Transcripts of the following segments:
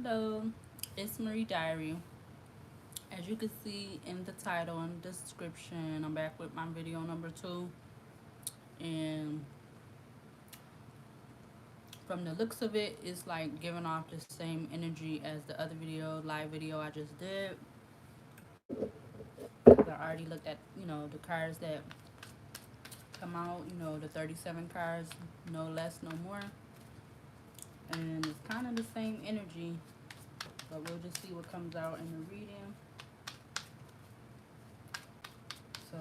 Hello, it's Marie Diary. As you can see in the title and description, I'm back with my video number 2. And from the looks of it, it's like giving off the same energy as the other live video I just did. I already looked at, the cards that come out, the 37 cards, no less, no more. And it's kind of the same energy, but we'll just see what comes out in the reading. So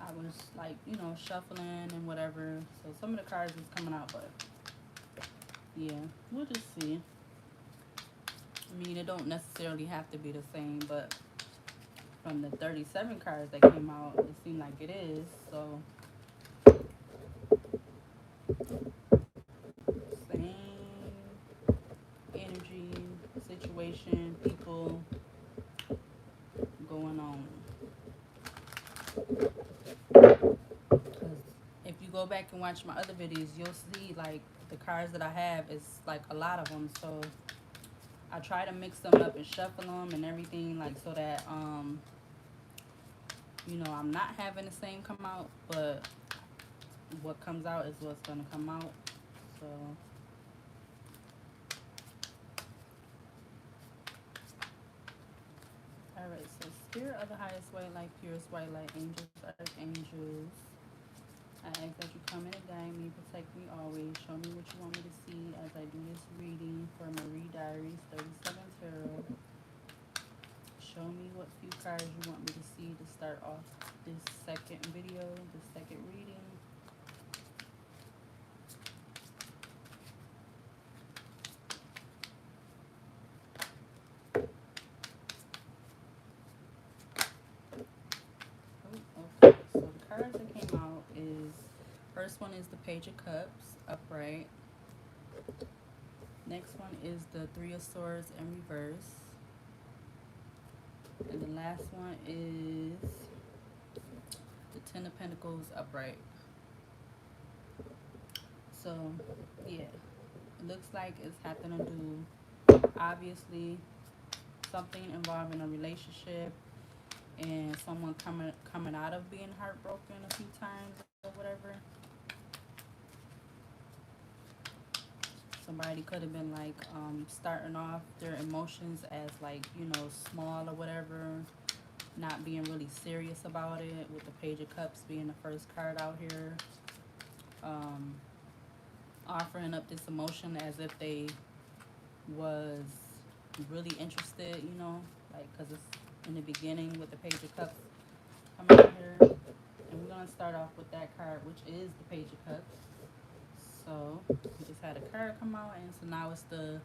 I was like, shuffling and whatever. So some of the cards is coming out, but yeah, we'll just see. I mean, it don't necessarily have to be the same, but from the 37 cards that came out, it seemed like it is. So same energy, situation, people going on. Because if you go back and watch my other videos, you'll see like the cards that I have is like a lot of them. So I try to mix them up and shuffle them and everything, like so that I'm not having the same come out, but what comes out is what's gonna come out. So alright, so spirit of the highest white light, purest white light, angels, archangels, I ask that you come in and guide me, protect me always, show me what you want me to see as I do this reading for Marie Diaries 37 Tarot. Show me what few cards you want me to see to start off this second video, the second reading. Oh, okay, so the cards that came out is, first one is the Page of Cups, upright. Next one is the Three of Swords in reverse. And the last one is the Ten of Pentacles upright. So, yeah, it looks like it's having to do, obviously, something involving a relationship and someone coming out of being heartbroken a few times or whatever. Somebody could have been like starting off their emotions as like, small or whatever, not being really serious about it, with the Page of Cups being the first card out here. Offering up this emotion as if they was really interested, like, because it's in the beginning with the Page of Cups coming out here. And we're going to start off with that card, which is the Page of Cups. So we just had a card come out, and so now it's the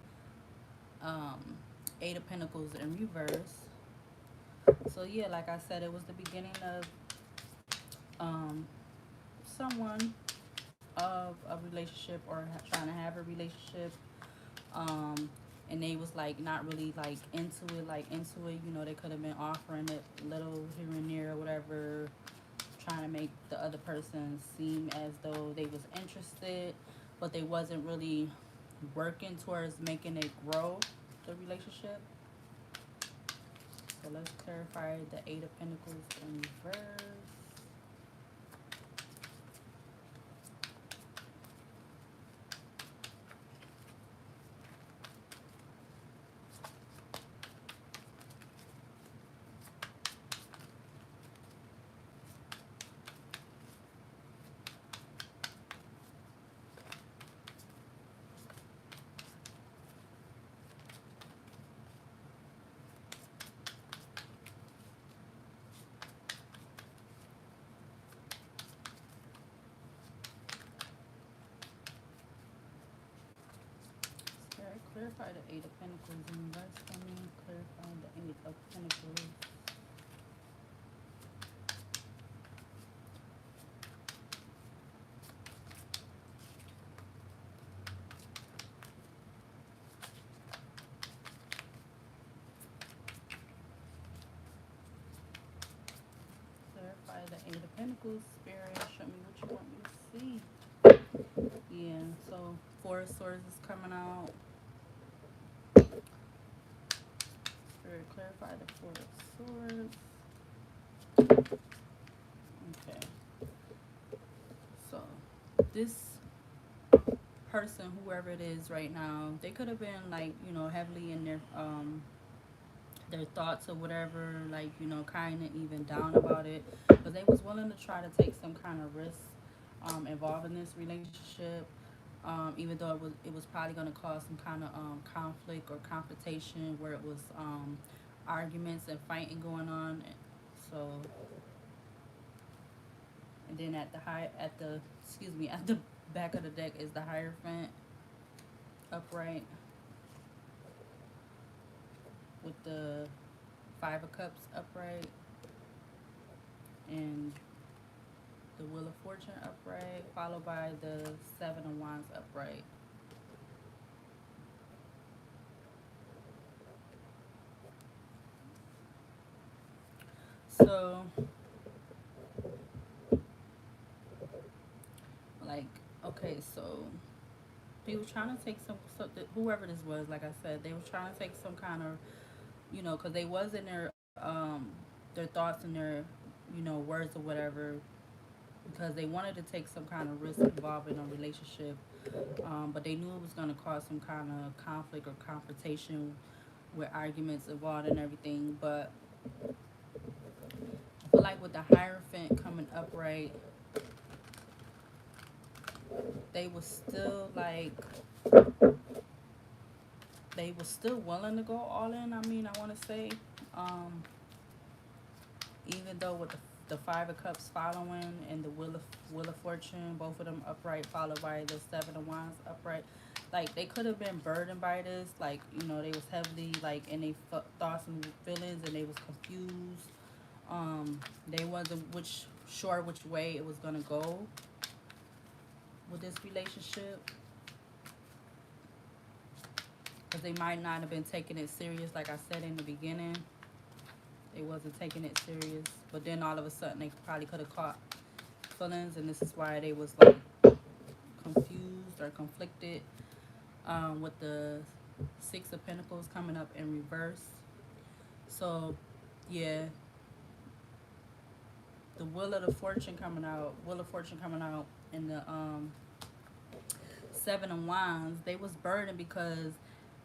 Eight of Pentacles in reverse. So yeah, like I said, it was the beginning of someone of a relationship or trying to have a relationship, and they was like not really like into it, they could have been offering it little here and there or whatever, trying to make the other person seem as though they was interested, but they wasn't really working towards making it grow, the relationship. So let's clarify the Eight of Pentacles in reverse. Clarify the Eight of Pentacles in reverse for me. Clarify the Eight of Pentacles. Clarify the Eight of Pentacles. Spirit, show me what you want me to see. Yeah, so Four of Swords is coming out. Spirit, clarify the Four of Swords. Okay. So, this person, whoever it is right now, they could have been like, you know, heavily in their thoughts or whatever, like, you know, kind of even down about it, but they was willing to try to take some kind of risk involved in this relationship, even though it was probably going to cause some kind of conflict or confrontation where it was arguments and fighting going on. So, and then at the back of the deck is the Hierophant upright with the Five of Cups upright and the Wheel of Fortune upright, followed by the Seven of Wands upright. So, like, okay, so they were trying to take whoever this was, like I said, they were trying to take some kind of, you know, because they was in their thoughts and their, you know, words or whatever, because they wanted to take some kind of risk involved in a relationship, but they knew it was going to cause some kind of conflict or confrontation with arguments involved and everything. But I feel like with the Hierophant coming upright, they was still like, they was still willing to go all in. I mean, I want to say, um, even though with the Five of Cups following and the Wheel of Fortune, both of them upright, followed by the Seven of Wands upright, like they could have been burdened by this. Like, you know, they was heavily like in their thoughts and feelings, and they was confused. They wasn't sure which way it was gonna go with this relationship, because they might not have been taking it serious. Like I said in the beginning, they wasn't taking it serious, but then all of a sudden they probably could have caught feelings, and this is why they was like confused or conflicted, with the Six of Pentacles coming up in reverse. So yeah, the Wheel of Fortune coming out, and the Seven of Wands, they was burdened because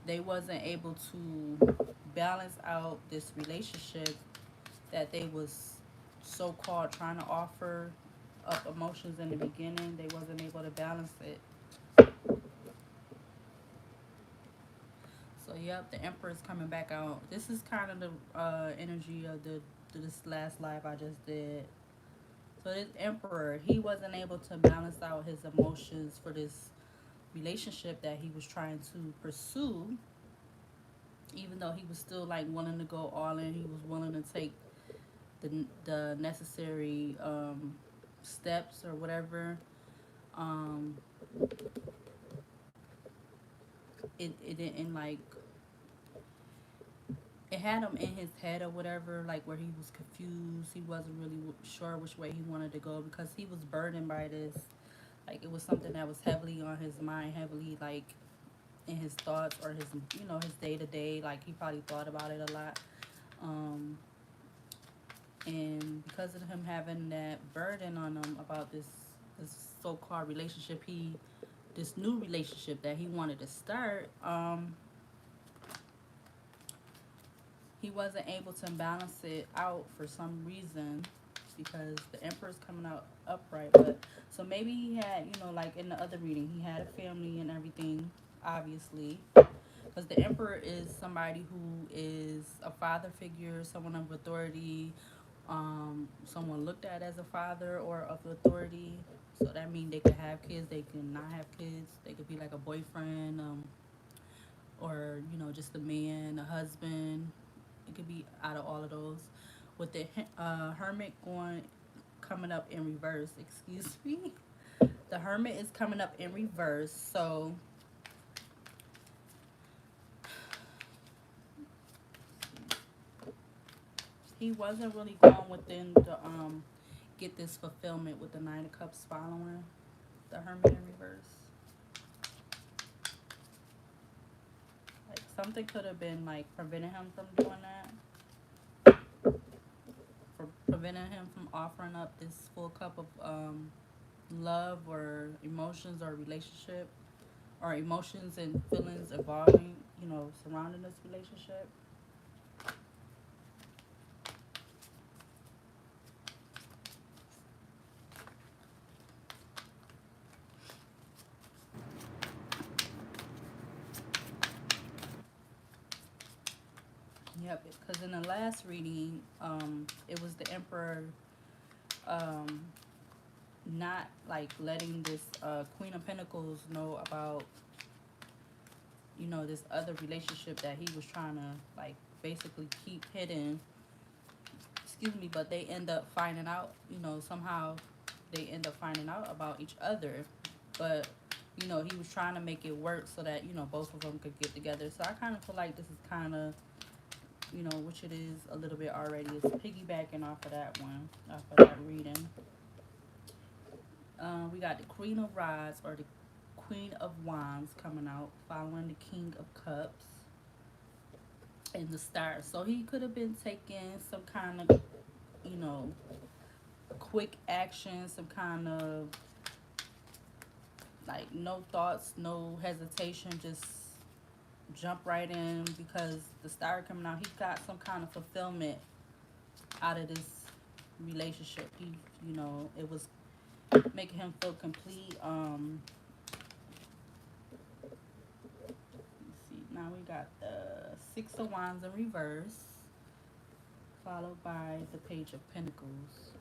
they wasn't able to balance out this relationship that they was so-called trying to offer up emotions in the beginning. They wasn't able to balance it. So yep, the Emperor's coming back out. This is kind of the energy of this last live I just did. So this Emperor, he wasn't able to balance out his emotions for this relationship that he was trying to pursue, even though he was still like willing to go all in. He was willing to take the necessary steps or whatever. Um, it didn't like, it had him in his head or whatever, like where he was confused. He wasn't really sure which way he wanted to go because he was burdened by this. Like it was something that was heavily on his mind, heavily like in his thoughts or his, you know, his day to day. Like he probably thought about it a lot. Um, and because of him having that burden on him about this so-called relationship, this new relationship that he wanted to start, he wasn't able to balance it out for some reason, because the Emperor's coming out upright. But so maybe he had, you know, like in the other reading, he had a family and everything, obviously, because the Emperor is somebody who is a father figure, someone of authority, someone looked at as a father or of authority. So that means they could have kids, they could not have kids, they could be like a boyfriend, or you know, just a man, a husband. It could be out of all of those. With the Hermit coming up in reverse, excuse me. The Hermit is coming up in reverse, so he wasn't really going within the get this fulfillment with the Nine of Cups following the Hermit in reverse. Like something could have been like preventing him from doing that, for preventing him from offering up this full cup of love or emotions or relationship, or emotions and feelings involving, surrounding this relationship. Yep, because in the last reading, it was the Emperor, um, not like letting this Queen of Pentacles know about, this other relationship that he was trying to like basically keep hidden. Excuse me, but they end up finding out, somehow they end up finding out about each other. But, he was trying to make it work so that, both of them could get together. So I kind of feel like this is kind of, which it is a little bit already. It's piggybacking off of that one, off of that reading. We got the Queen of Rods, or the Queen of Wands, coming out, following the King of Cups and the Star. So he could have been taking some kind of, you know, quick action, some kind of like no thoughts, no hesitation, just jump right in, because the Star coming out, he got some kind of fulfillment out of this relationship. He, it was making him feel complete. Let's see. Now we got the Six of Wands in reverse, followed by the Page of Pentacles.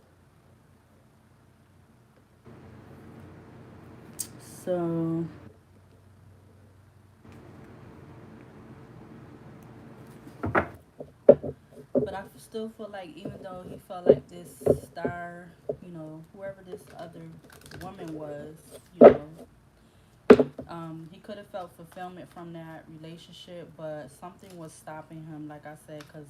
So but I still feel like, even though he felt like this Star, whoever this other woman was, he could have felt fulfillment from that relationship, but something was stopping him, like I said, because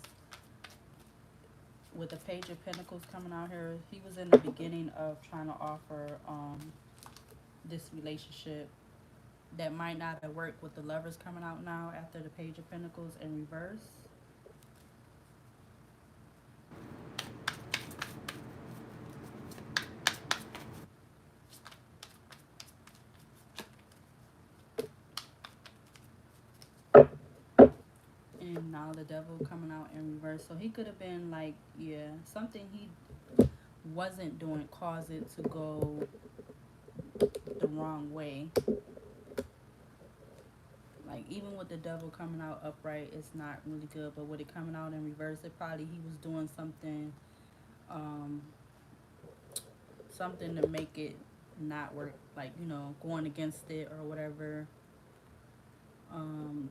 with the Page of Pentacles coming out here, he was in the beginning of trying to offer this relationship that might not have worked, with the Lovers coming out now after the Page of Pentacles in reverse. And now the Devil coming out in reverse. So he could have been like, yeah, something he wasn't doing caused it to go the wrong way. Like, even with the Devil coming out upright, it's not really good. But with it coming out in reverse, it probably, he was doing something, something to make it not work. Like, going against it or whatever. Um,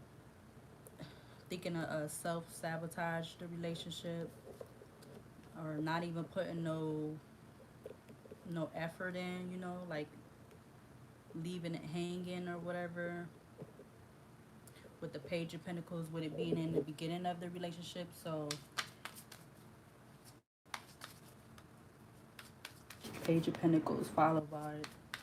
Thinking of self-sabotage the relationship, or not even putting no effort in, like leaving it hanging or whatever. With the Page of Pentacles, with it being in the beginning of the relationship. So Page of Pentacles followed by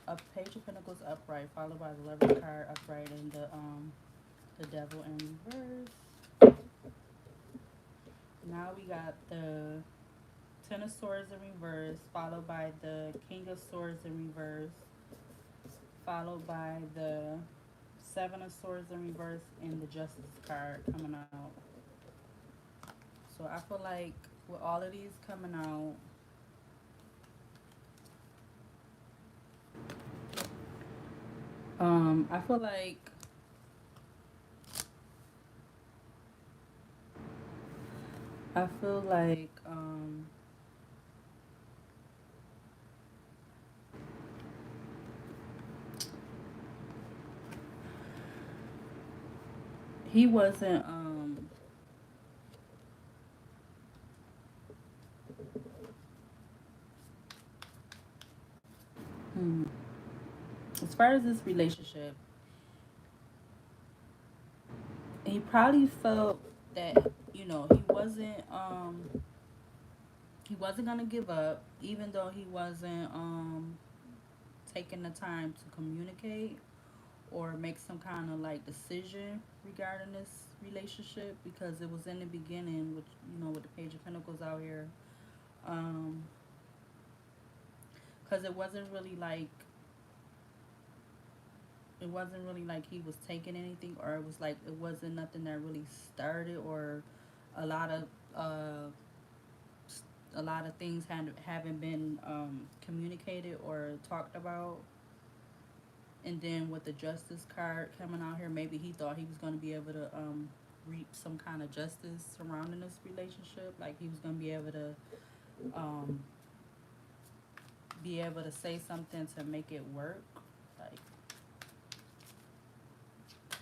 a Page of Pentacles upright, followed by the Lover's card upright, and the Devil in reverse. Now we got the Ten of Swords in reverse, followed by the King of Swords in reverse, followed by the Seven of Swords in reverse, and the Justice card coming out. So I feel like with all of these coming out, I feel like I feel like he wasn't as far as this relationship, he probably felt that, he wasn't gonna give up, even though he wasn't taking the time to communicate, or make some kind of like decision regarding this relationship, because it was in the beginning, with with the Page of Pentacles out here. Um, because it wasn't really like he was taking anything, or it was like it wasn't nothing that really started, or a lot of uh a lot of things haven't been communicated or talked about. And then with the Justice card coming out here, maybe he thought he was going to be able to reap some kind of justice surrounding this relationship. Like he was going to um, be able to say something to make it work, like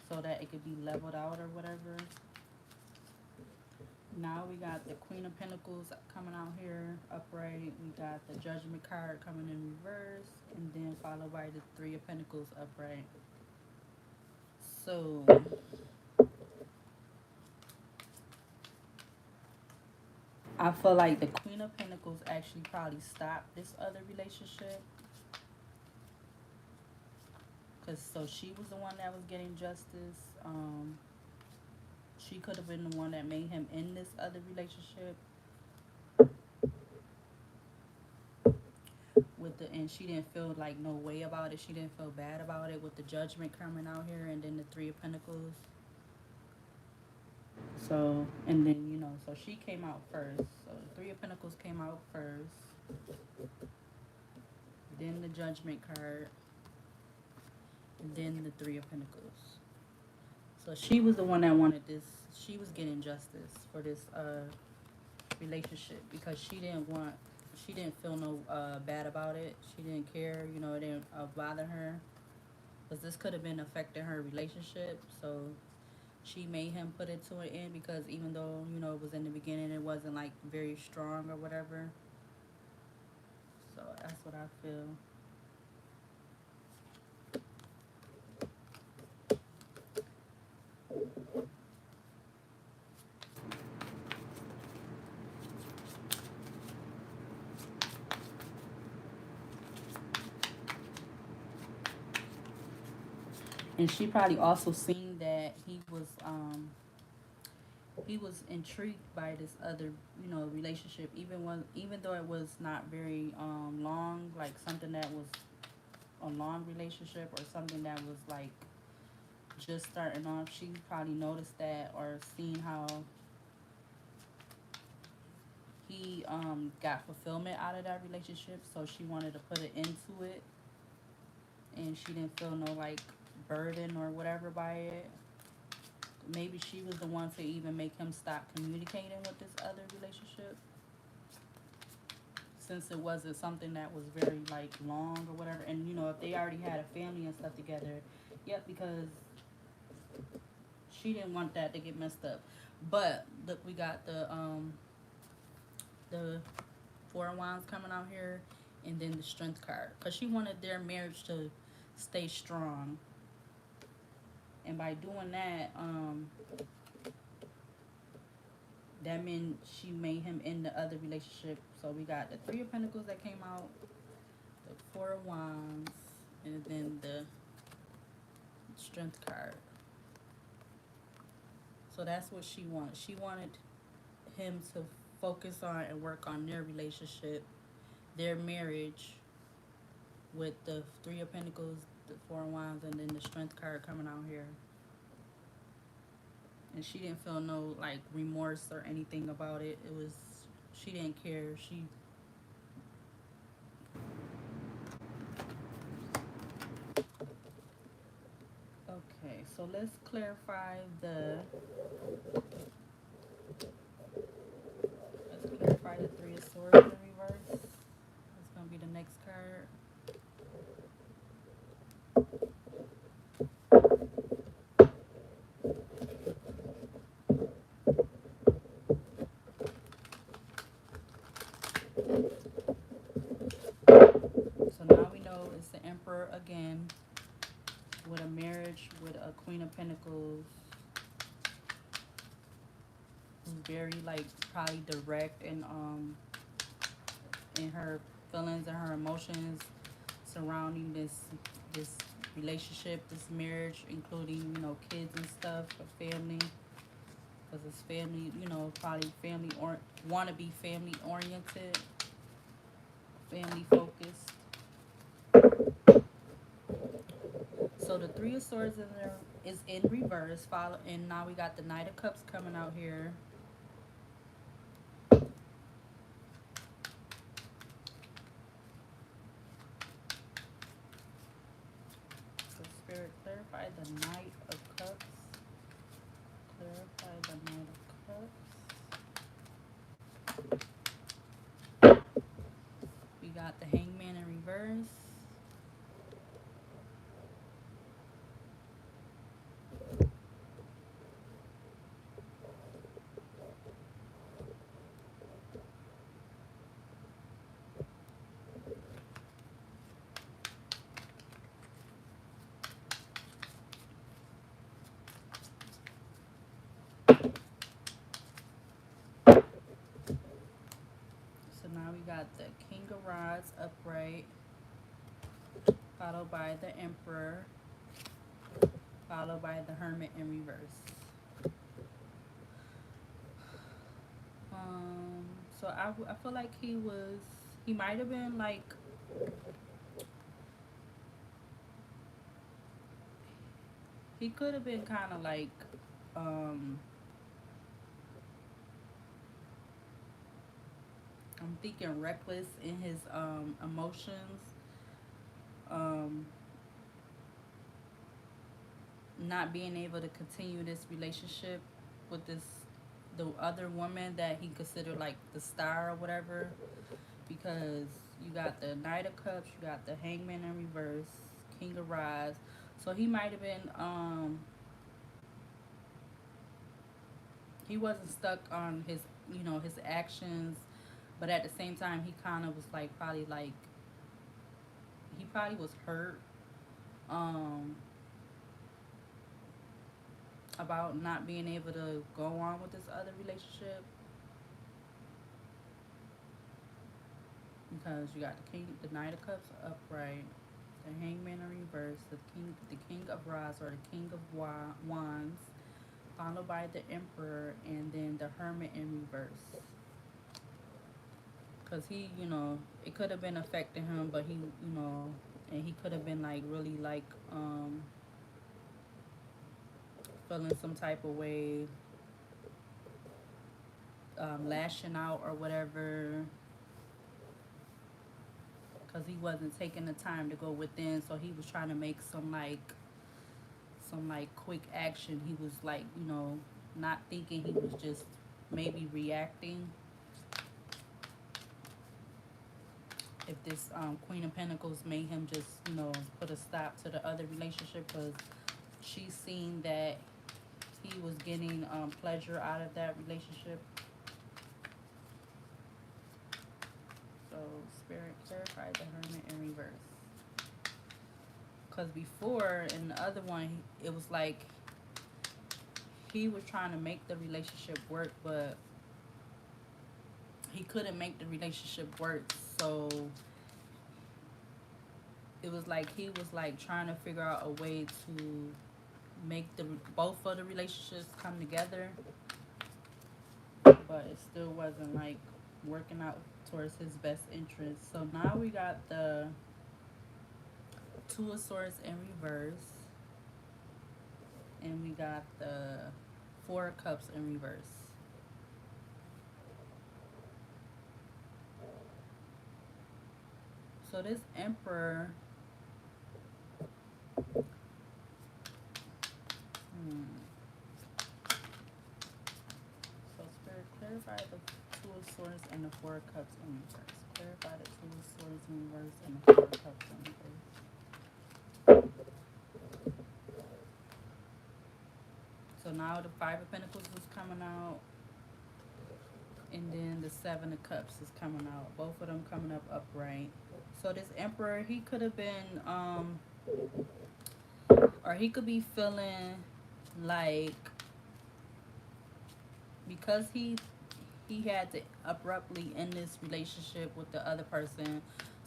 so that it could be leveled out or whatever. Now we got the Queen of Pentacles coming out here upright. We got the Judgment card coming in reverse, and then followed by the Three of Pentacles upright. So I feel like the Queen of Pentacles actually probably stopped this other relationship, because so she was the one that was getting justice. She could have been the one that made him end this other relationship and she didn't feel like no way about it. She didn't feel bad about it with the Judgment coming out here, and then the Three of Pentacles. So, and then so she came out first. So the Three of Pentacles came out first, then the Judgment card, and then the Three of Pentacles. So she was the one that wanted this. She was getting justice for this relationship, because she didn't feel no bad about it. She didn't care, it didn't bother her, because this could have been affecting her relationship. So she made him put it to an end, because even though it was in the beginning, it wasn't like very strong or whatever. So that's what I feel. And she probably also seen that he was intrigued by this other relationship, even though it was not very long, like something that was a long relationship, or something that was like just starting off. She probably noticed that, or seen how he got fulfillment out of that relationship, so she wanted to put it into it, and she didn't feel no like burden or whatever by it. Maybe she was the one to even make him stop communicating with this other relationship, since it wasn't something that was very like long or whatever. And if they already had a family and stuff together, yep, because she didn't want that to get messed up. But look, we got the Four of Wands coming out here, and then the Strength card, because she wanted their marriage to stay strong. And by doing that, that meant she made him end the other relationship. So we got the Three of Pentacles that came out, the Four of Wands, and then the Strength card. So that's what she wanted. She wanted him to focus on and work on their relationship, their marriage, with the Three of Pentacles, the Four of Wands, and then the Strength card coming out here. And she didn't feel no like remorse or anything about it. She didn't care. Okay, so let's clarify the Three of Swords in reverse. That's gonna be the next card. So now we know it's the Emperor again, with a marriage with a Queen of Pentacles, who's very like probably direct and in her feelings and her emotions surrounding this relationship, this marriage, including, you know, kids and stuff, a family. Because it's family, you know, probably family or want to be family oriented, family focused. So the Three of Swords in there is in reverse. Follow, and now we got the Knight of Cups coming out here. So Spirit, clarify the Knight of Cups. Clarify the Knight of Cups. We got the Hangman in reverse. So now we got the King of Rods upright, followed by the Emperor, followed by the Hermit in reverse. So I feel like he might have been like, he could have been kind of like, I'm thinking reckless in his emotions, um, not being able to continue this relationship with the other woman that he considered like the star or whatever, because you got the Knight of Cups, you got the Hangman in reverse, King of Rods. So he might have been, he wasn't stuck on his, you know, his actions, but at the same time he kind of was like, probably like, he probably was hurt, um about not being able to go on with this other relationship, because you got the Knight of Cups upright, the Hangman in reverse, the King of Rods or the King of Wands, followed by the Emperor, and then the Hermit in reverse. Because he, you know, it could have been affecting him, but he, you know, and he could have been like really like, feeling some type of way, lashing out or whatever, because he wasn't taking the time to go within. So he was trying to make some like quick action. He was like, you know, not thinking. He was just maybe reacting. If this Queen of Pentacles made him just, you know, put a stop to the other relationship, because she's seen that he was getting pleasure out of that relationship. So Spirit, clarify the Hermit in reverse. Because before, in the other one, it was like he was trying to make the relationship work, but he couldn't make the relationship work. So it was like he was like trying to figure out a way to make the both of the relationships come together, but it still wasn't like working out towards his best interest. So now we got the Two of Swords in reverse, and we got the Four of Cups in reverse. So this Emperor, so Spirit, clarify the Two of Swords and the Four of Cups in reverse. Clarify the Two of Swords in reverse and the Four of Cups in reverse. So now the Five of Pentacles is coming out, and then the Seven of Cups is coming out. Both of them coming up upright. So this Emperor, he could have been, or he could be feeling like, because he had to abruptly end this relationship with the other person,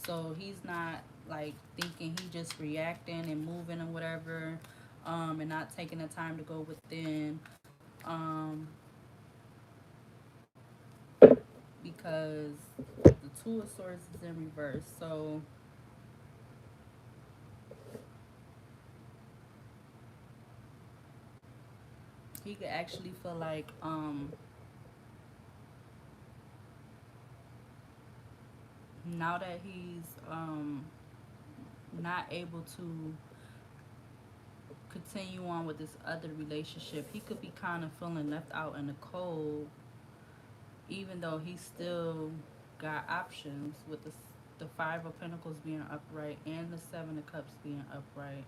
so he's not like thinking he just reacting and moving or whatever, and not taking the time to go within, because the Two of Swords is in reverse. So he could actually feel like now that he's not able to continue on with this other relationship, he could be kind of feeling left out in the cold, even though he still got options with the Five of Pentacles being upright and the Seven of Cups being upright.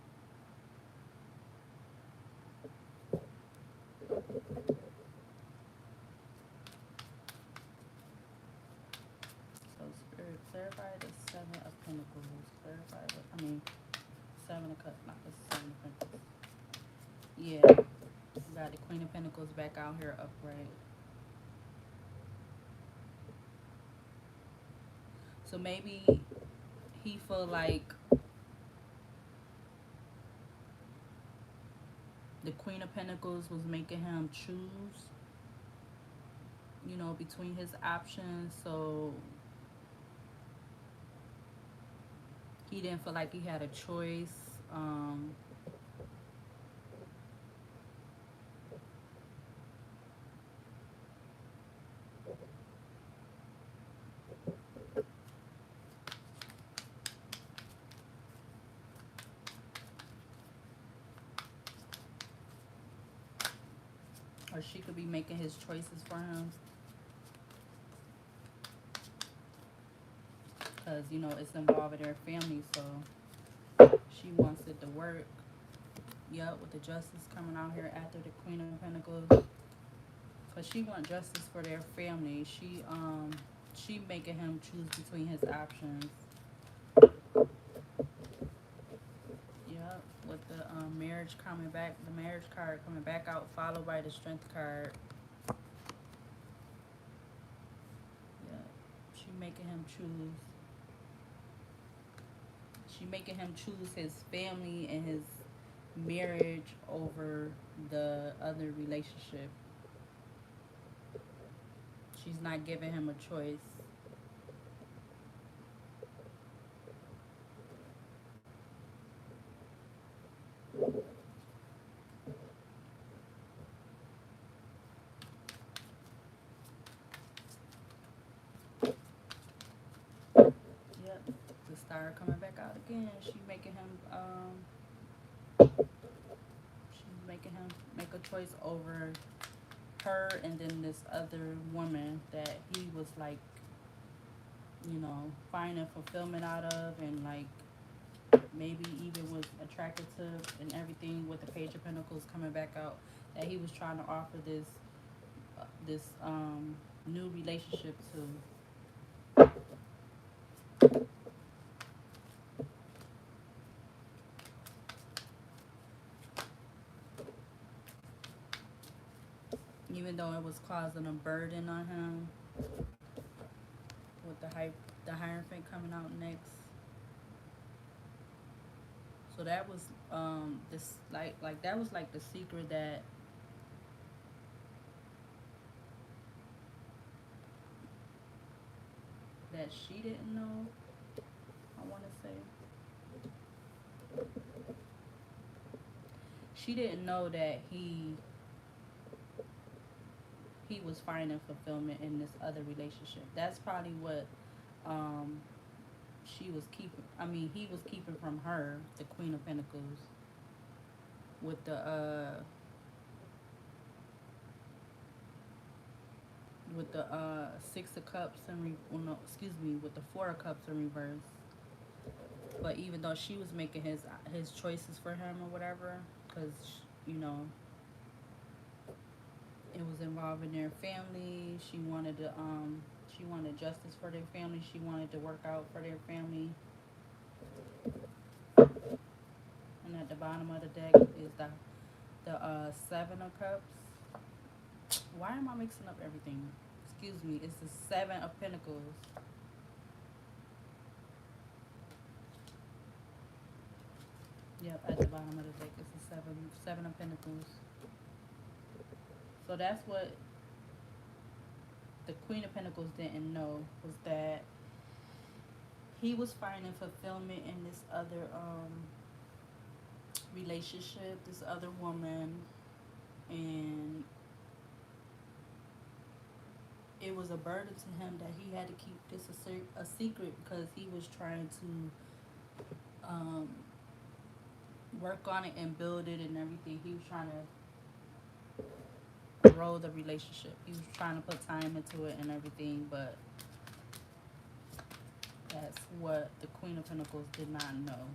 So Spirit, clarify the Seven of Pentacles. Clarify the, I mean, Seven of Cups, not the Seven of Pentacles. Yeah, we got the Queen of Pentacles back out here upright. So maybe he feel like the Queen of Pentacles was making him choose, you know, between his options. So he didn't feel like he had a choice. Or she could be making his choices for him. Because, you know, it's involving their family, so she wants it to work. Yep, with the Justice coming out here after the Queen of Pentacles. Because she wants justice for their family. She making him choose between his options. Yep, with the marriage coming back, the marriage card coming back out, followed by the Strength card. Yep, she making him choose. She making him choose his family and his marriage over the other relationship. She's not giving him a choice. Yep, the Star coming back out again. She's making him make a choice over her and then this other woman that he was like, you know, finding fulfillment out of, and like maybe even was attracted to and everything, with the Page of Pentacles coming back out, that he was trying to offer this new relationship to. Even though it was causing a burden on him, with the Hierophant coming out next. So that was this like that was like the secret that she didn't know, I want to say. She didn't know that he was finding fulfillment in this other relationship. That's probably what she was keeping, I mean, he was keeping from her, the Queen of Pentacles, with the Six of Cups and no, excuse me, with the Four of Cups in reverse. But even though she was making his choices for him or whatever, because, you know, it was involving their family. She wanted justice for their family. She wanted to work out for their family. And at the bottom of the deck is the Seven of Cups. Why am I mixing up everything? Excuse me. It's the Seven of Pentacles. Yep, at the bottom of the deck is the seven of Pentacles. So that's what the Queen of Pentacles didn't know, was that he was finding fulfillment in this other relationship, this other woman, and it was a burden to him that he had to keep this a secret, because he was trying to work on it and build it and everything. He was trying to grow the relationship. He was trying to put time into it and everything, but that's what the Queen of Pentacles did not know.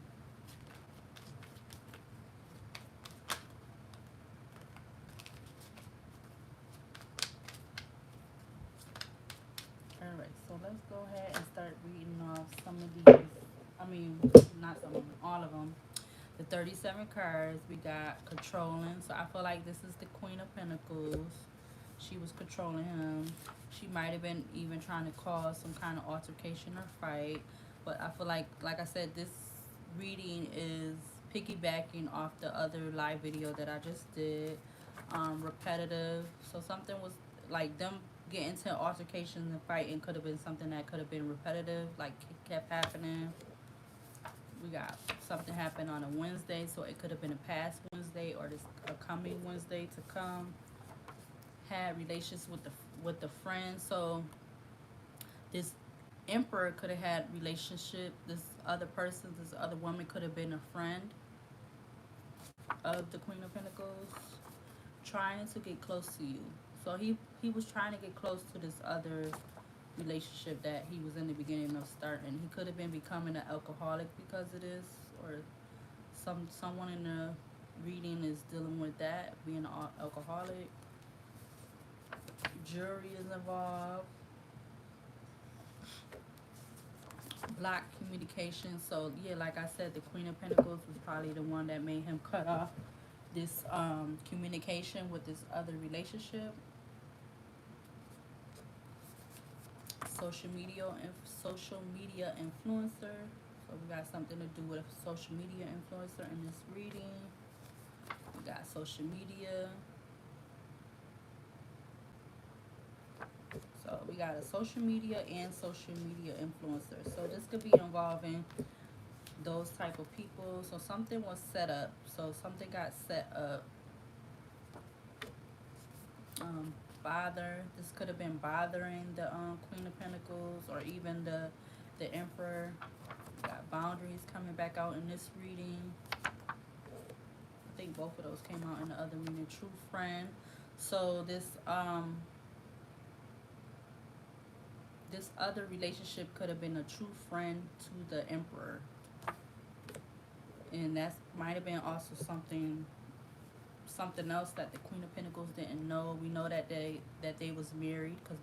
Alright, so let's go ahead and start reading off some of these. I mean, not some of them, all of them. The 37 cards, we got controlling. So I feel like this is the Queen of Pentacles. She was controlling him. She might have been even trying to cause some kind of altercation or fight. But I feel like I said, this reading is piggybacking off the other live video that I just did. Repetitive. So something was like them getting into altercations and fighting could have been something that could have been repetitive, like kept happening. We got something happened on a Wednesday, so it could have been a past Wednesday or this a coming Wednesday to come. Had relations with the friend, so this Emperor could have had relationship. This other person, this other woman could have been a friend of the Queen of Pentacles, trying to get close to you. So he was trying to get close to this other relationship that he was in the beginning of starting. He could have been becoming an alcoholic because of this, or someone in the reading is dealing with that, being an alcoholic. Jury is involved. Block communication. So yeah, like I said, the Queen of Pentacles was probably the one that made him cut off this communication with this other relationship. Social media influencer. So we got something to do with a social media influencer in this reading. We got social media. So we got a social media and social media influencer. So this could be involving those type of people. So something was set up. So something got set up. This could have been bothering the Queen of Pentacles, or even the Emperor. We got boundaries coming back out in this reading. I think both of those came out in the other reading. True friend. So this other relationship could have been a true friend to the Emperor, and that might have been also something else that the Queen of Pentacles didn't know. We know that they was married, because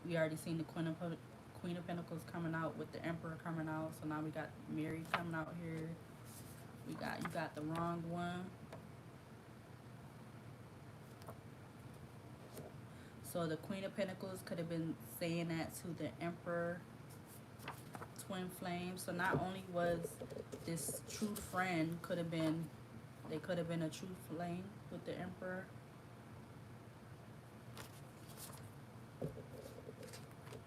we already seen the Queen of Pentacles coming out with the Emperor coming out. So now we got married coming out here. You got the wrong one. So the Queen of Pentacles could have been saying that to the Emperor, twin flame. So not only was this true friend they could have been a true flame with the Emperor.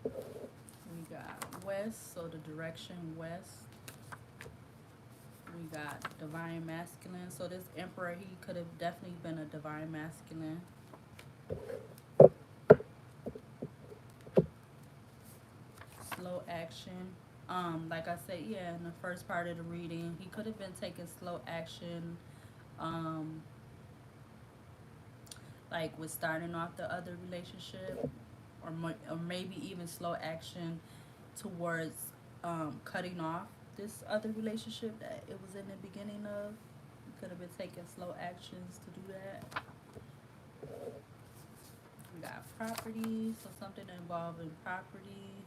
We got west, so the direction west. We got divine masculine. So this Emperor, he could have definitely been a divine masculine. Slow action. Like I said, yeah, in the first part of the reading, he could have been taking slow action. Like with starting off the other relationship, or maybe even slow action towards cutting off this other relationship that it was in the beginning of. You could have been taking slow actions to do that. We got property, so something involving property.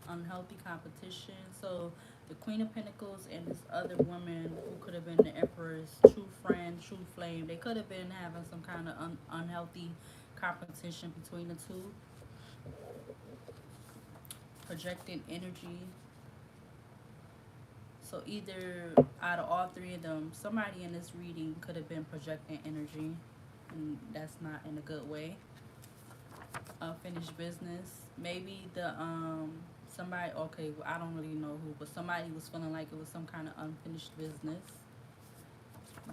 Unhealthy competition. So the Queen of Pentacles and this other woman, who could have been the Emperor's true friend, true flame, they could have been having some kind of unhealthy competition between the two. Projecting energy. So either out of all three of them, somebody in this reading could have been projecting energy, and that's not in a good way. Unfinished business. Maybe the somebody, okay, well, I don't really know who, but somebody was feeling like it was some kind of unfinished business.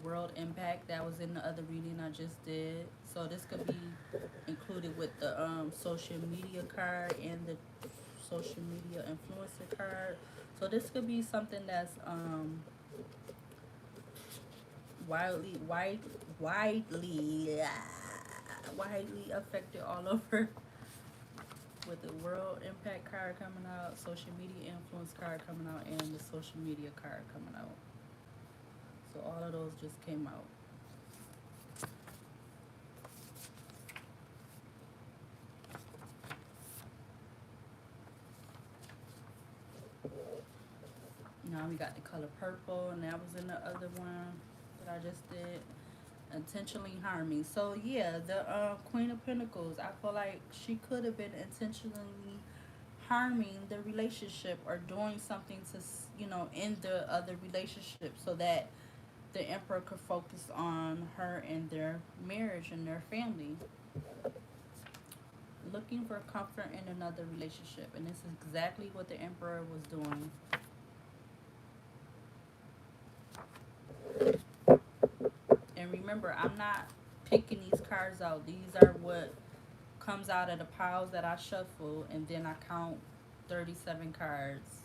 World impact, that was in the other reading I just did. So this could be included with the social media card and the social media influencer card. So this could be something that's widely wide widely widely affected all over, with the world impact card coming out, social media influence card coming out, and the social media card coming out. So all of those just came out. Now we got the color purple, and that was in the other one that I just did. Intentionally harming. So yeah, the Queen of Pentacles, I feel like she could have been intentionally harming the relationship or doing something to, end the other relationship so that the Emperor could focus on her and their marriage and their family. Looking for comfort in another relationship, and this is exactly what the Emperor was doing. And remember, I'm not picking these cards out. These are what comes out of the piles that I shuffle, and then I count 37 cards.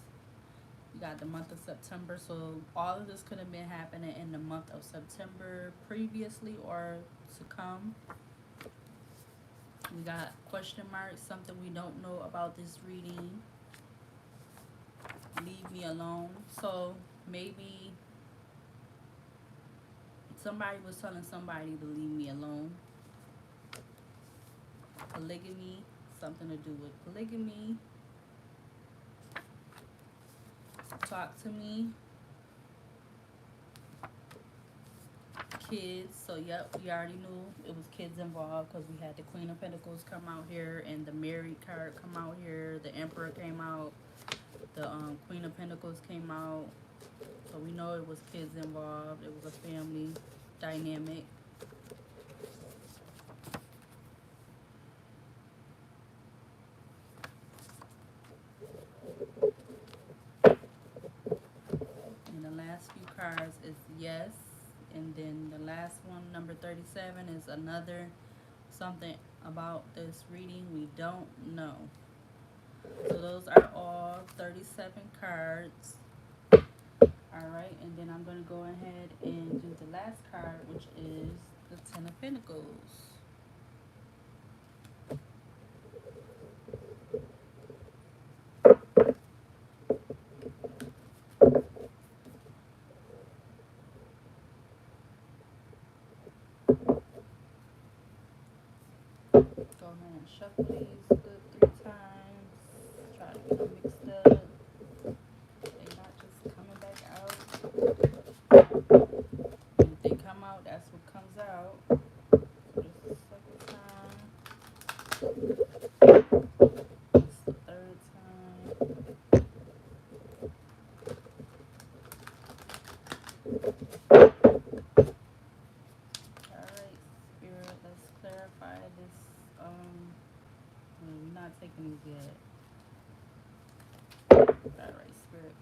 You got the month of September, so all of this could have been happening in the month of September previously or to come. We got question marks, something we don't know about this reading. Leave me alone. So maybe somebody was telling somebody to leave me alone. Polygamy, something to do with polygamy. Talk to me. Kids. So yep, we already knew it was kids involved because we had the Queen of Pentacles come out here and the Married card come out here. The Emperor came out. The Queen of Pentacles came out. So we know it was kids involved. It was a family dynamic. And the last few cards is yes. And then the last one, number 37, is another something about this reading we don't know. So those are all 37 cards. Alright, and then I'm going to go ahead and do the last card, which is the Ten of Pentacles. Go ahead and shuffle these good 3 times. Try to get them mixed up. They're not just coming back out. And if they come out, that's what comes out. This is the second time. This is the third time. Alright, Spirit, let's clarify this. We're not taking these yet. Alright, Spirit.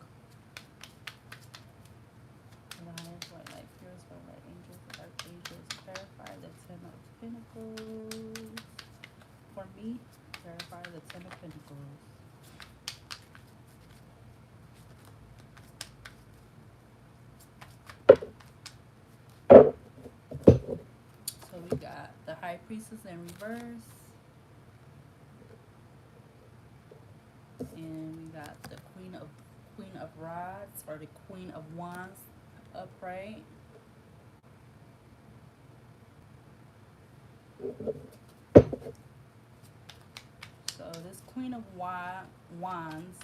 Lions, white light, spirits, white light, angels, archangels, clarify the Ten of Pentacles. For me, clarify the Ten of Pentacles. So we got the High Priestess in reverse. And we got the Queen of Rods, or the Queen of Wands upright. So this Queen of Wands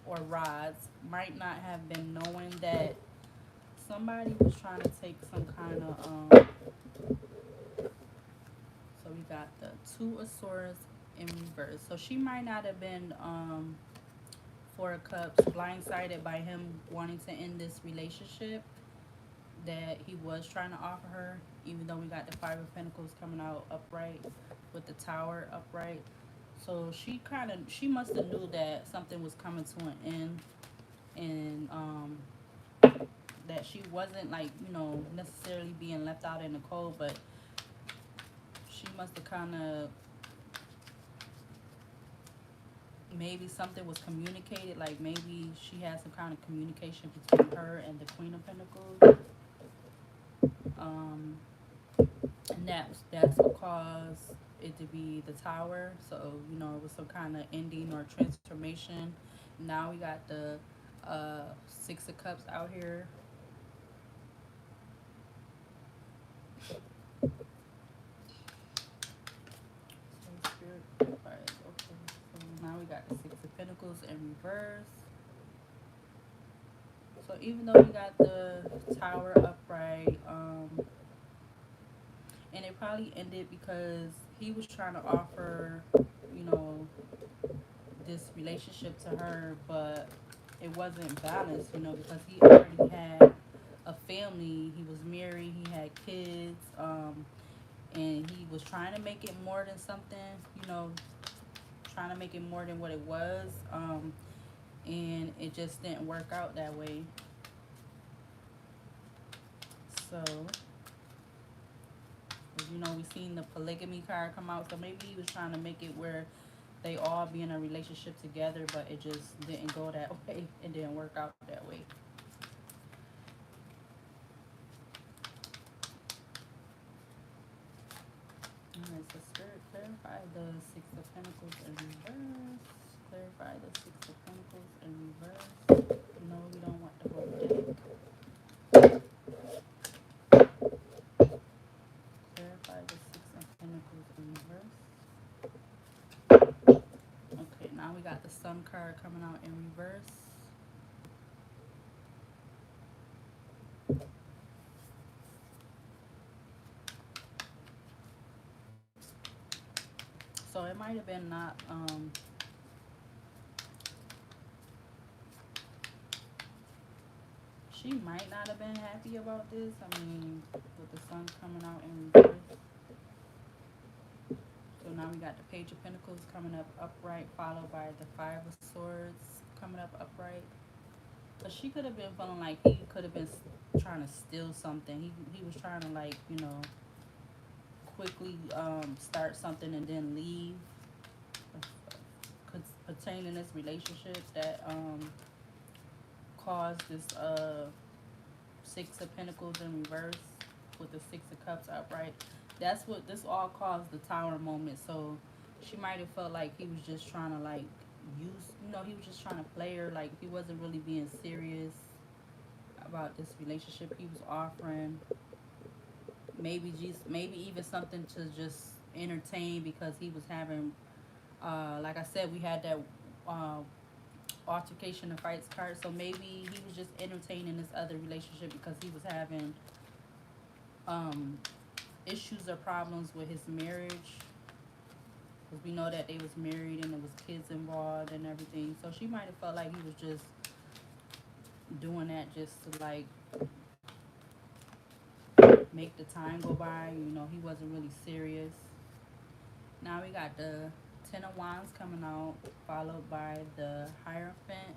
or Rods might not have been knowing that somebody was trying to take some kind of so we got the Two of Swords in reverse. So she might not have been Four of Cups, blindsided by him wanting to end this relationship that he was trying to offer her, even though we got the Five of Pentacles coming out upright with the Tower upright. So she must have knew that something was coming to an end, and that she wasn't like, necessarily being left out in the cold, but she must have kind of, maybe something was communicated, like maybe she had some kind of communication between her and the Queen of Pentacles. And that's what caused it to be the Tower. So, it was some kind of ending or transformation. Now we got the Six of Cups out here. So Spirit, okay. So now we got the Six of Pentacles in reverse. So even though we got the Tower upright, and it probably ended because he was trying to offer, you know, this relationship to her, but it wasn't balanced, because he already had a family, he was married, he had kids, and he was trying to make it more than something, trying to make it more than what it was, and it just didn't work out that way. So, we seen the polygamy card come out, so maybe he was trying to make it where they all be in a relationship together, but it just didn't go that way. It didn't work out that way. Alright, so Spirit, clarify the Six of Pentacles in reverse. Clarify the Six of Pentacles in reverse. No, we don't want the whole deck. Clarify the Six of Pentacles in reverse. Okay, now we got the Sun card coming out in reverse. So it might have been not, she might not have been happy about this. I mean, with the Sun coming out in reverse. So now we got the Page of Pentacles coming up upright, followed by the Five of Swords coming up upright. But she could have been feeling like he could have been trying to steal something. He was trying to, like, quickly start something and then leave, pertaining this relationship that caused this Six of Pentacles in reverse with the Six of Cups upright. That's what this all caused, the Tower moment. So she might have felt like he was just trying to, like, he was just trying to play her, like he wasn't really being serious about this relationship he was offering. Maybe even something to just entertain, because he was having, like I said, we had that altercation and fights card. So maybe he was just entertaining this other relationship because he was having issues or problems with his marriage. Because we know that they was married and there was kids involved and everything. So she might have felt like he was just doing that just to, like, make the time go by. He wasn't really serious. Now we got the Ten of Wands coming out, followed by the Hierophant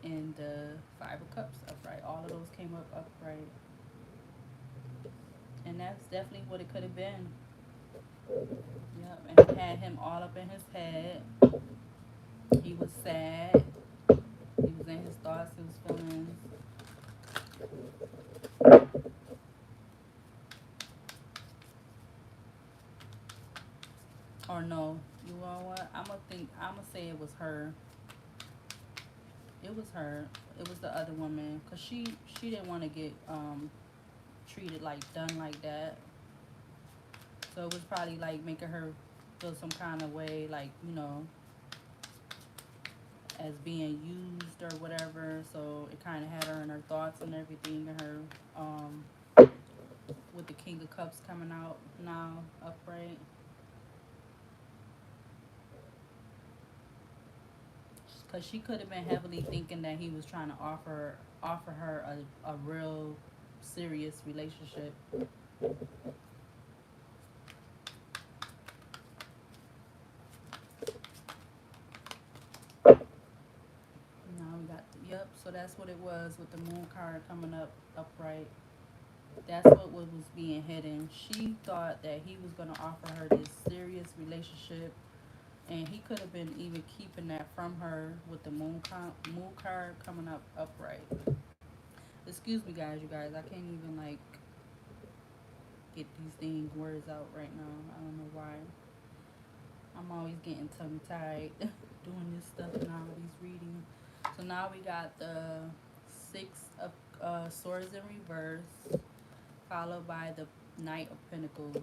and the Five of Cups upright. All of those came up upright. And that's definitely what it could have been. Yep, and it had him all up in his head. He was sad. He was in his thoughts, his feelings. Or no, you know what? I'm gonna say it was her. It was her. It was the other woman, cause she didn't want to get treated like done like that. So it was probably like making her feel some kind of way, like, as being used or whatever. So it kind of had her in her thoughts and everything, and her with the King of Cups coming out now upright. because she could have been heavily thinking that he was trying to offer her a real serious relationship. Now we got yep. So that's what it was with the moon card coming up upright. That's what was being hidden. She thought that he was gonna offer her this serious relationship, and he could have been even keeping that from her with the moon card coming up upright. Excuse me, guys. You guys, I can't even like get these things words out right now. I don't know why. I'm always getting tongue tied doing this stuff now. These reading. So now we got the six of swords in reverse, followed by the Knight of Pentacles.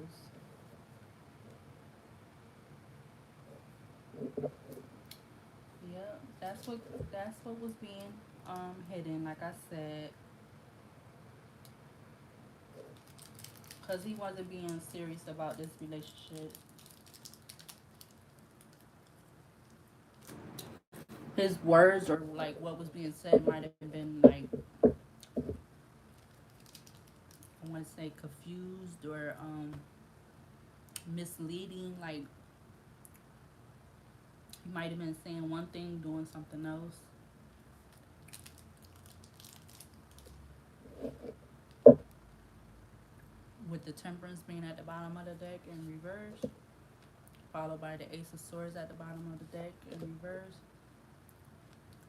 Yep, that's what was being hidden. Like I said, because he wasn't being serious about this relationship. His words or like what was being said might have been like I want to say confused or misleading. Like he might have been saying one thing, doing something else. With the Temperance being at the bottom of the deck in reverse, followed by the Ace of Swords at the bottom of the deck in reverse,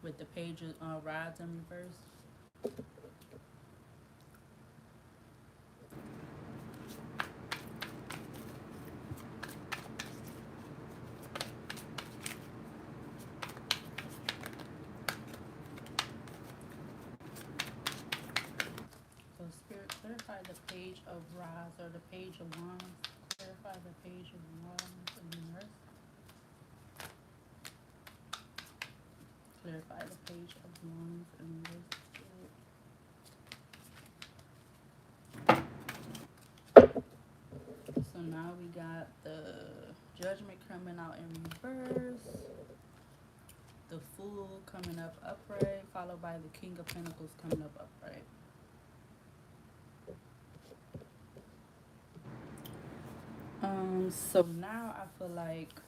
with the Page of Rods in reverse. So Spirit, clarify the Page of Rods or the Page of Wands. Clarify the Page of Wands in reverse. Clarify the Page of Wands in reverse. So now we got the Judgment coming out in reverse, the Fool coming up upright, followed by the King of Pentacles coming up upright. So now I feel like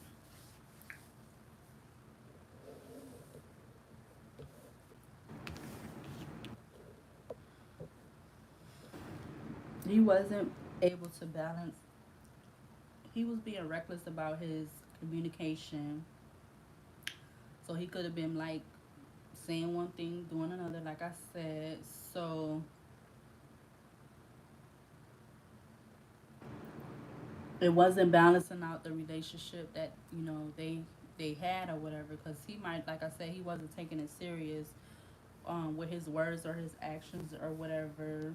he wasn't able to balance. He was being reckless about his communication. So he could have been like saying one thing, doing another, like I said. So it wasn't balancing out the relationship that they had or whatever. Because he might, like I said, he wasn't taking it serious with his words or his actions or whatever.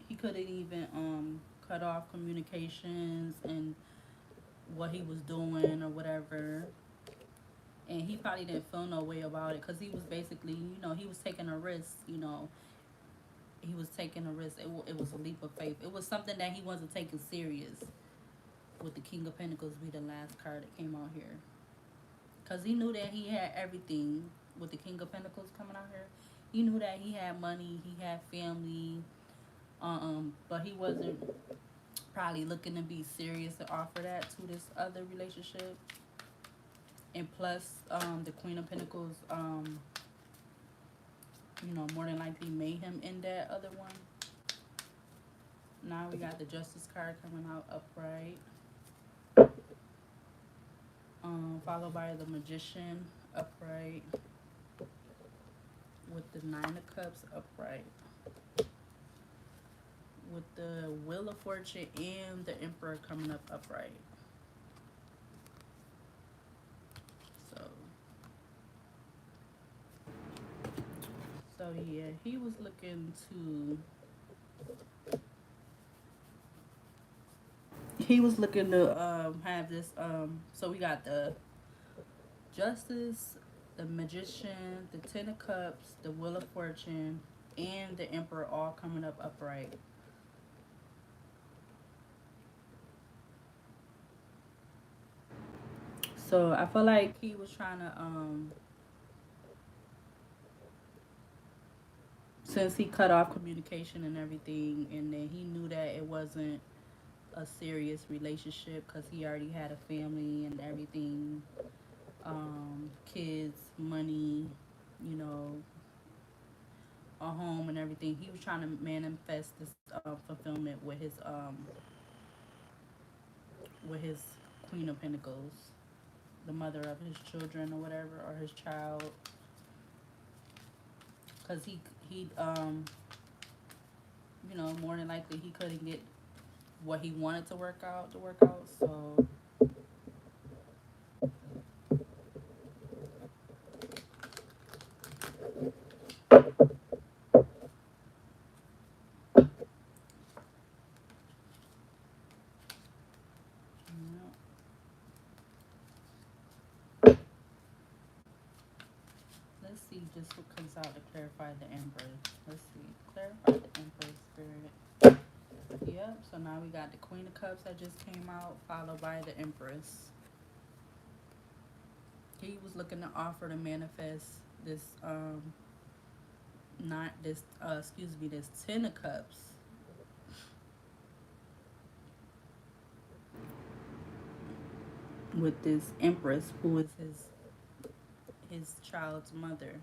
He couldn't even cut off communications and what he was doing or whatever. And he probably didn't feel no way about it because he was basically, he was taking a risk. He was taking a risk. It was a leap of faith. It was something that he wasn't taking serious. With the King of Pentacles be the last card that came out here, because he knew that he had everything. With the King of Pentacles coming out here, he knew that he had money, he had family, but he wasn't probably looking to be serious to offer that to this other relationship. And plus, the Queen of Pentacles, more than likely made him in that other one. Now we got the Justice card coming out upright, followed by the Magician upright, with the Nine of Cups upright, with the Wheel of Fortune and the Emperor coming up upright. So, yeah, he was looking to. He was looking to have this. So we got the Justice, the Magician, the Ten of Cups, the Wheel of Fortune, and the Emperor all coming up upright. So I feel like he was trying to since he cut off communication and everything, and then he knew that it wasn't a serious relationship because he already had a family and everything, kids, money, you know, a home and everything. He was trying to manifest this fulfillment with his Queen of Pentacles, the mother of his children or whatever, or his child, because he you know, more than likely he couldn't get what he wanted to work out. So yeah. Let's see just what comes out to clarify the Empress. Let's see, clarify the Empress spirit. Yep. So now we got the Queen of Cups that just came out, followed by the Empress. He was looking to offer to manifest this not this excuse me, this Ten of Cups with this Empress who is his child's mother,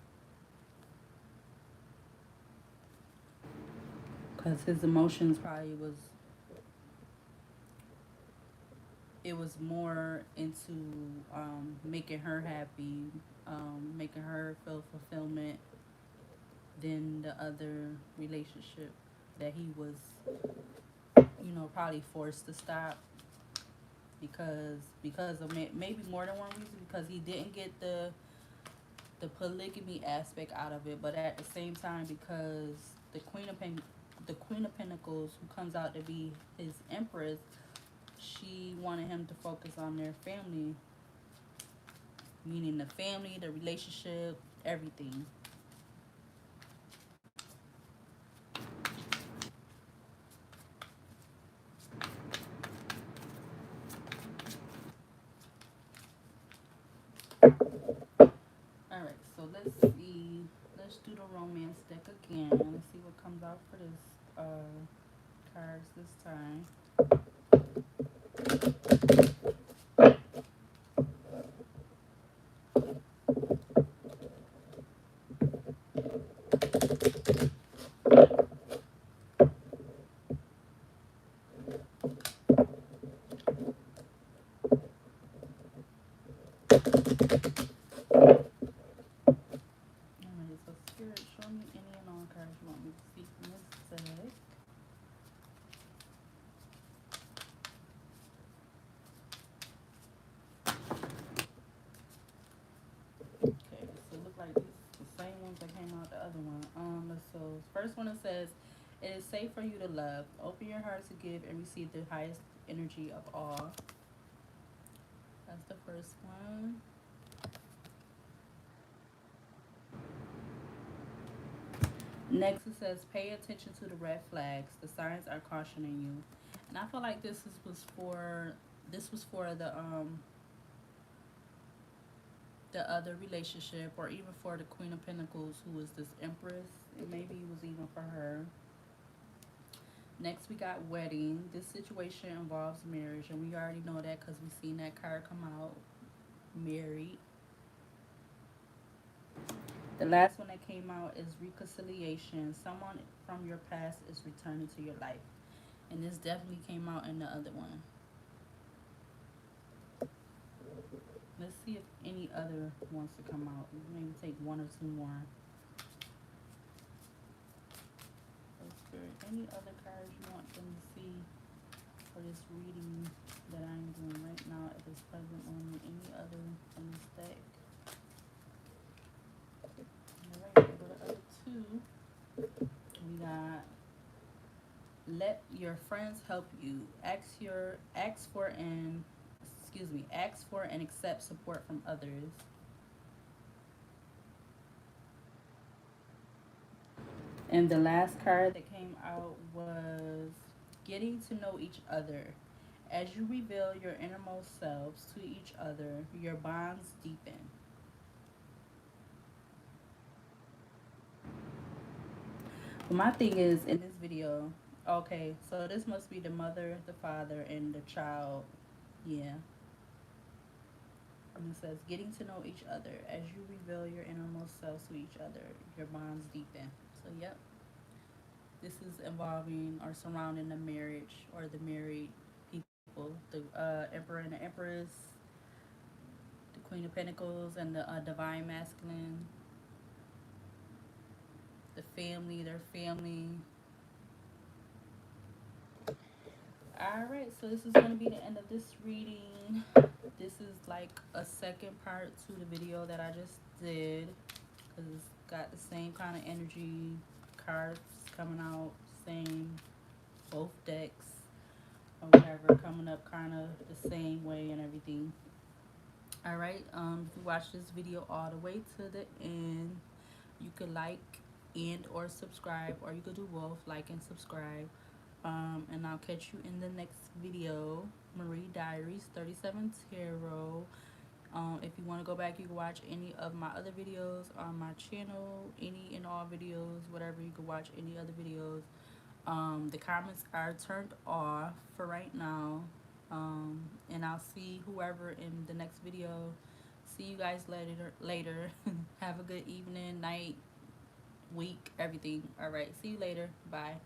because his emotions probably was, it was more into making her happy, making her feel fulfillment than the other relationship that he was, you know, probably forced to stop because of maybe more than one reason, because he didn't get the polygamy aspect out of it, but at the same time because the Queen of Pentacles, who comes out to be his Empress, she wanted him to focus on their family, meaning the family, the relationship, everything. All right, so let's see. Let's do the romance deck again. Let's see what comes out for this cards this time. All right, so Spirit, show me any and all cards you want me to see from this deck. Okay, so it look like these the same ones that came out the other one. So first one, it says, "It is safe for you to love. Open your heart to give and receive the highest energy of all." That's the first one. Next, it says, "Pay attention to the red flags. The signs are cautioning you." And I feel like this was for the other relationship, or even for the Queen of Pentacles, who is this Empress. And maybe it was even for her. Next, we got wedding. This situation involves marriage, and we already know that because we've seen that card come out. Married. The last one that came out is reconciliation. Someone from your past is returning to your life. And this definitely came out in the other one. Let's see if any other wants to come out. Maybe take one or two more. Any other cards you want them to see for this reading that I'm doing right now at this present moment? Any other from this deck? Alright, we'll go to other two. We got, "Let your friends help you. Ask for and accept support from others." And the last card that came out was, "Getting to know each other. As you reveal your innermost selves to each other, your bonds deepen." My thing is in this video, okay, so this must be the mother, the father, and the child. Yeah. And it says, getting to know each other. As you reveal your innermost selves to each other, your bonds deepen. So, yep, this is involving or surrounding the marriage or the married people. The emperor and the empress, the queen of pentacles and the divine masculine, the family, their family. All right, so this is going to be the end of this reading. This is like a second part to the video that I just did because it's got the same kind of energy, cards coming out, same, both decks or whatever coming up kind of the same way and everything. All right, if you watch this video all the way to the end, you could like and or subscribe, or you could do both, like and subscribe. And I'll catch you in the next video. Marie Diaries 37 Tarot. If you want to go back, you can watch any of my other videos on my channel, any and all videos, whatever. You can watch any other videos. The comments are turned off for right now. And I'll see whoever in the next video. See you guys later. Have a good evening, night, week, everything. All right, see you later. Bye.